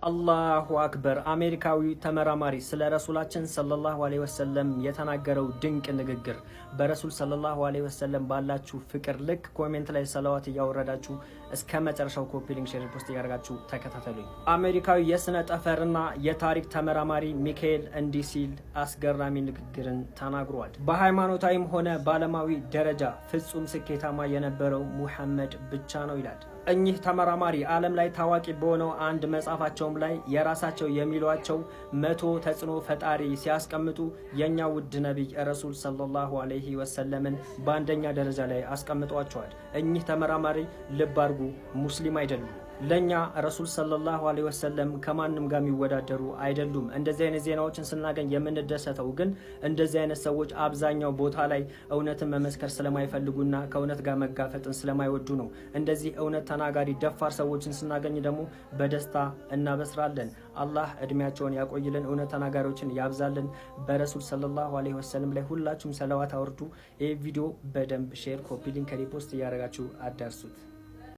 አላሁ አክበር። አሜሪካዊ ተመራማሪ ስለ ረሱላችን ሰለላሁ ዐለይሂ ወሰለም የተናገረው ድንቅ ንግግር። በረሱል ሰለላሁ ዐለይሂ ወሰለም ባላችሁ ፍቅር ልክ ኮሜንት ላይ ሰላዋት እያወረዳችሁ እስከ መጨረሻው ኮፒ ሊንክ ሼር ፖስት እያደረጋችሁ ተከታተሉኝ። አሜሪካዊ የስነ ጠፈርና የታሪክ ተመራማሪ ሚካኤል እንዲህ ሲል አስገራሚ ንግግርን ተናግሯል። በሃይማኖታዊም ሆነ በዓለማዊ ደረጃ ፍጹም ስኬታማ የነበረው ሙሐመድ ብቻ ነው ይላል። እኚህ ተመራማሪ ዓለም ላይ ታዋቂ በሆነው አንድ መጽሐፋቸውም ላይ የራሳቸው የሚሏቸው 100 ተጽዕኖ ፈጣሪ ሲያስቀምጡ የኛ ውድ ነቢይ ረሱል ሰለላሁ ዐለይሂ ወሰለምን በአንደኛ ደረጃ ላይ አስቀምጧቸዋል። እኚህ ተመራማሪ ልብ አድርጉ፣ ሙስሊም አይደሉም። ለኛ ረሱል ሰለላሁ ዐለይሂ ወሰለም ከማንም ጋር የሚወዳደሩ አይደሉም። እንደዚህ አይነት ዜናዎችን ስናገኝ የምንደሰተው ግን እንደዚህ አይነት ሰዎች አብዛኛው ቦታ ላይ እውነትን መመስከር ስለማይፈልጉና ከእውነት ጋር መጋፈጥን ስለማይወዱ ነው። እንደዚህ እውነት ተናጋሪ ደፋር ሰዎችን ስናገኝ ደግሞ በደስታ እናበስራለን። አላህ እድሜያቸውን ያቆይልን፣ እውነት ተናጋሪዎችን ያብዛልን። በረሱል ሰለላሁ ዐለይሂ ወሰለም ላይ ሁላችሁም ሰለዋት አውርዱ። ይህ ቪዲዮ በደንብ ሼር፣ ኮፒ ሊንክ፣ ሪፖስት እያደረጋችሁ አዳርሱት።